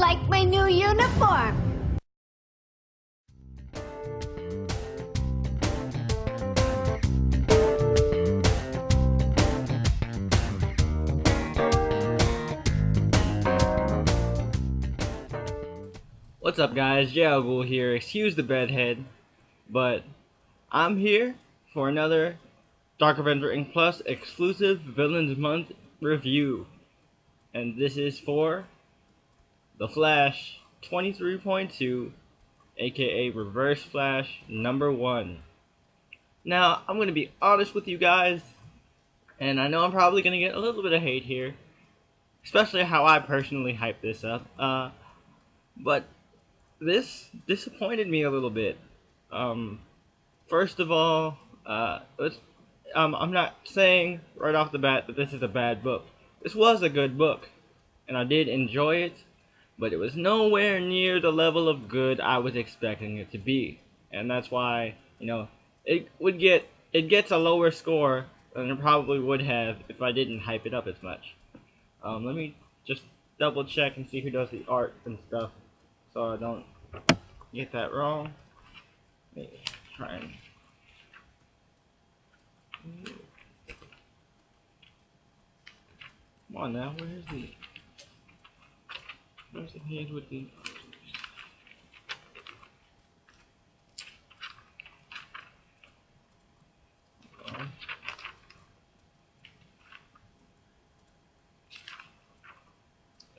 like my new uniform. What's up, guys? Jailghoul here. Excuse the bedhead, but I'm here for another Dark Avenger INC Plus exclusive Villains Month review. And this is for The Flash 23.2, aka Reverse Flash #1. Now, I'm going to be honest with you guys, and I know I'm probably going to get a little bit of hate here, especially how I personally hyped this up. But this disappointed me a little bit. First of all, I'm not saying right off the bat that this is a bad book. This was a good book, and I did enjoy it, but it was nowhere near the level of good I was expecting it to be, and that's why it gets a lower score than it probably would have if I didn't hype it up as much. Let me just double check and see who does the art and stuff, so I don't get that wrong. Let me try and come on now, where's the page with the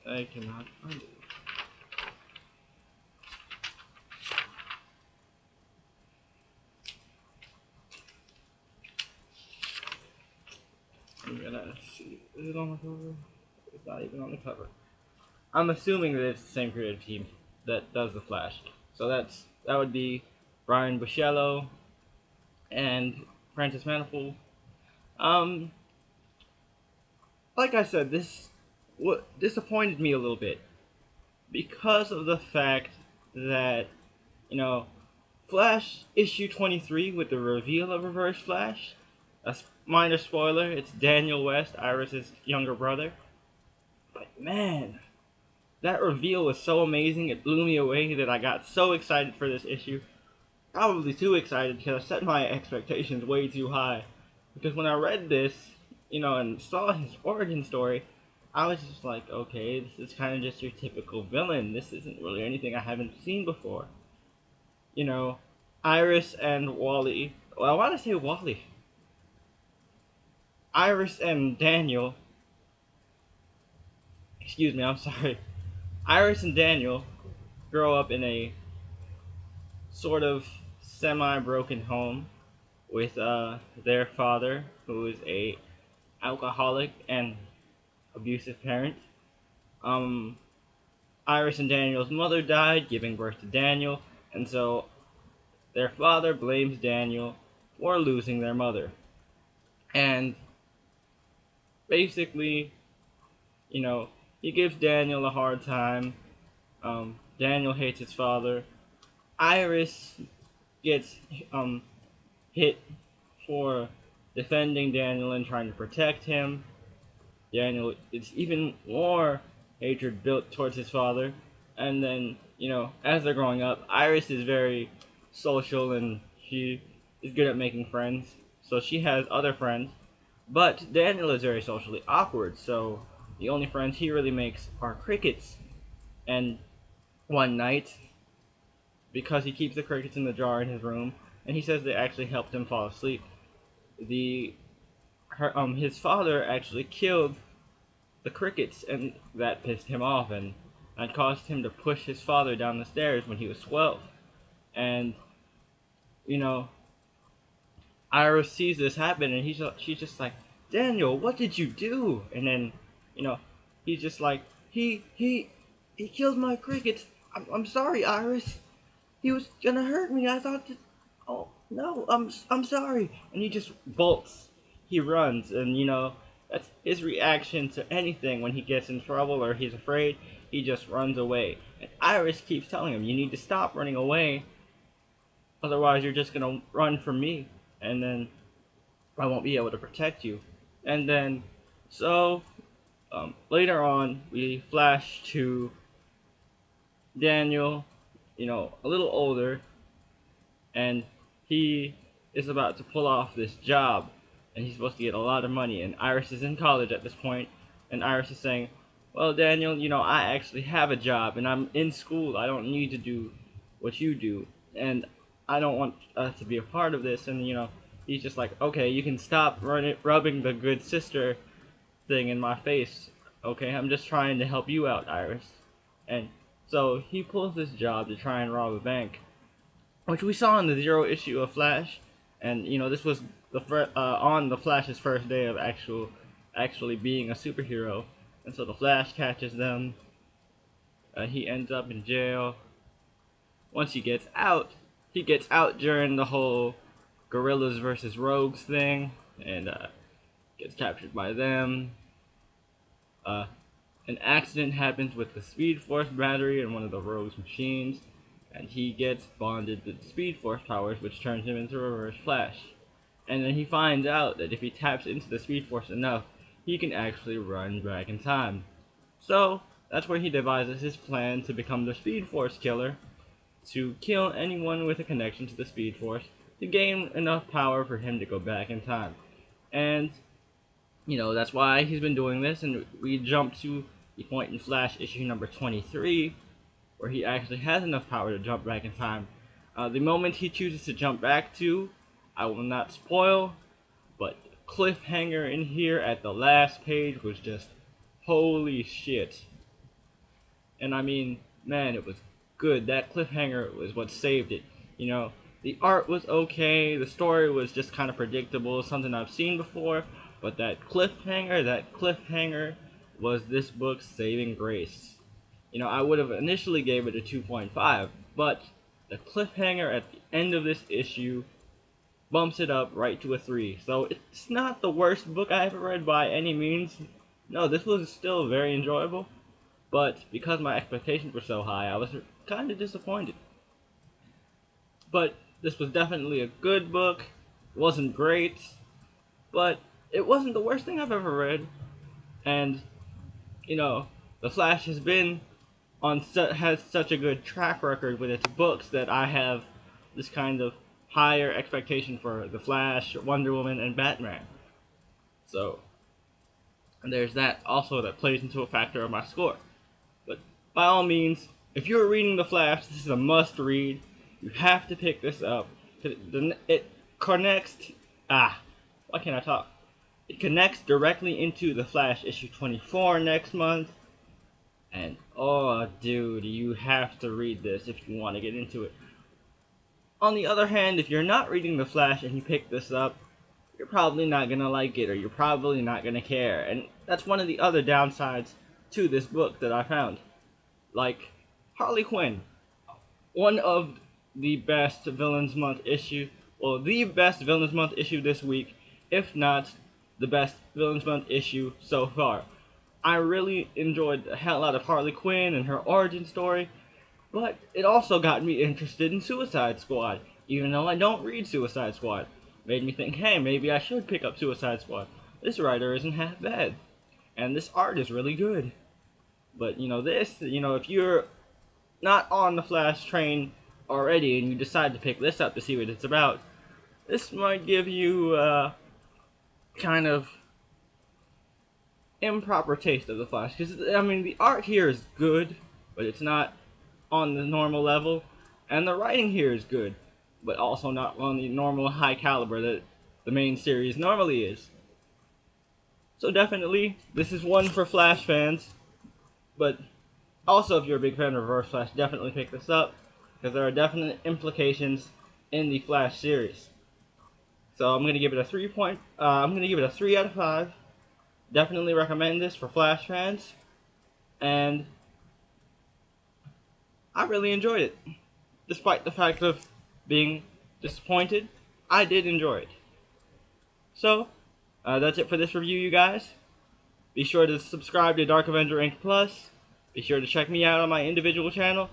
I cannot find it. I'm gonna see. Is it on the cover? It's not even on the cover. I'm assuming that it's the same creative team that does the Flash. So that would be Brian Buscello and Francis Manifold. Like I said, this disappointed me a little bit because of the fact that, Flash issue 23 with the reveal of Reverse Flash. A minor spoiler, it's Daniel West, Iris's younger brother. But man, that reveal was so amazing, it blew me away that I got so excited for this issue. Probably too excited because I set my expectations way too high. Because when I read this, and saw his origin story, I was just like, okay, this is kind of just your typical villain. This isn't really anything I haven't seen before. Iris and Wally. Well, I want to say Wally. Iris and Daniel. Excuse me, I'm sorry. Iris and Daniel grow up in a sort of semi-broken home with their father, who is a alcoholic and abusive parent. Iris and Daniel's mother died, giving birth to Daniel, and so their father blames Daniel for losing their mother. And basically, he gives Daniel a hard time. Daniel hates his father. Iris gets hit for defending Daniel and trying to protect him. Daniel, it's even more hatred built towards his father. And then, as they're growing up, Iris is very social and she is good at making friends. So she has other friends. But Daniel is very socially awkward, so the only friends he really makes are crickets. And one night, because he keeps the crickets in the jar in his room, and he says they actually helped him fall asleep, his father actually killed the crickets, and that pissed him off and caused him to push his father down the stairs when he was 12. And Iris sees this happen, and she's just like, Daniel, what did you do? And then, he's just like, he killed my crickets. I'm sorry, Iris. He was gonna hurt me. I thought that. Oh no, I'm sorry. And he just bolts. He runs, and that's his reaction to anything when he gets in trouble or he's afraid. He just runs away. And Iris keeps telling him, you need to stop running away. Otherwise, you're just gonna run from me, and then I won't be able to protect you. And then, so later on, we flash to Daniel, a little older, and he is about to pull off this job, and he's supposed to get a lot of money, and Iris is in college at this point, and Iris is saying, well, Daniel, I actually have a job, and I'm in school. I don't need to do what you do, and I don't want us to be a part of this. And he's just like, okay, you can stop rubbing the good sister thing in my face. Okay, I'm just trying to help you out, Iris. And so he pulls this job to try and rob a bank, which we saw in the Zero issue of Flash. And this was on the Flash's first day of actually being a superhero. And so the Flash catches them. He ends up in jail. Once he gets out during the whole Gorillas versus Rogues thing, and gets captured by them. An accident happens with the Speed Force battery in one of the Rogue's machines, and he gets bonded to the Speed Force powers, which turns him into Reverse Flash. And then he finds out that if he taps into the Speed Force enough, he can actually run back in time. So that's where he devises his plan to become the Speed Force killer, to kill anyone with a connection to the Speed Force, to gain enough power for him to go back in time. And that's why he's been doing this, and we jump to the point in Flash issue number 23, where he actually has enough power to jump back in time. The moment he chooses to jump back to, I will not spoil, but the cliffhanger in here at the last page was just holy shit. And I mean, man, it was good. That cliffhanger was what saved it. The art was okay, the story was just kind of predictable, something I've seen before, but that cliffhanger was this book's saving grace. I would have initially gave it a 2.5, but the cliffhanger at the end of this issue bumps it up right to a 3. So it's not the worst book I ever read by any means. No, this was still very enjoyable, but because my expectations were so high, I was kind of disappointed. But this was definitely a good book. It wasn't great, but it wasn't the worst thing I've ever read. And the Flash has such a good track record with its books that I have this kind of higher expectation for the Flash, Wonder Woman, and Batman. So, and there's that also that plays into a factor of my score. But by all means, if you're reading the Flash, this is a must-read. You have to pick this up. It connects. Why can't I talk? It connects directly into the Flash issue 24 next month. And oh, dude, you have to read this if you want to get into it. On the other hand, if you're not reading the Flash and you pick this up, you're probably not gonna like it, or you're probably not gonna care. And that's one of the other downsides to this book that I found. Like Harley Quinn, one of the best Villains Month issue, the best Villains Month issue this week, if not the best Villains Month issue so far. I really enjoyed the hell out of Harley Quinn and her origin story, but it also got me interested in Suicide Squad, even though I don't read Suicide Squad. Made me think, hey, maybe I should pick up Suicide Squad. This writer isn't half bad, and this art is really good. But if you're not on the Flash train already and you decide to pick this up to see what it's about, this might give you kind of improper taste of the Flash. Because, the art here is good, but it's not on the normal level. And the writing here is good, but also not on the normal high caliber that the main series normally is. So definitely, this is one for Flash fans. But also, if you're a big fan of Reverse Flash, definitely pick this up, because there are definite implications in the Flash series. So I'm gonna give it a 3 out of 5. Definitely recommend this for Flash fans, and I really enjoyed it. Despite the fact of being disappointed, I did enjoy it. So that's it for this review, you guys. Be sure to subscribe to Dark Avenger INC Plus. Be sure to check me out on my individual channel,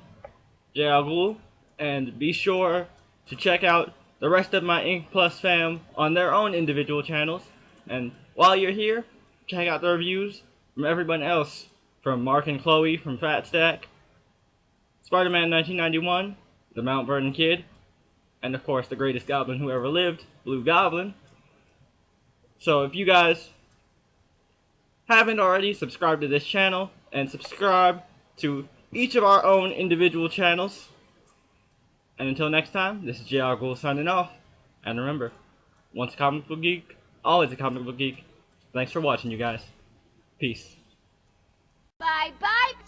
JLGhoul, and be sure to check out the rest of my INC Plus fam on their own individual channels. And while you're here, check out the reviews from everyone else, from Mark and Chloe from Fat Stack. Spider-Man 1991, the Mount Vernon Kid, and of course the greatest goblin who ever lived, Blue Goblin. So if you guys haven't already, subscribe to this channel and subscribe to each of our own individual channels. And until next time, this is JR signing off. And remember, once a comic book geek, always a comic book geek. Thanks for watching, you guys. Peace. Bye bye.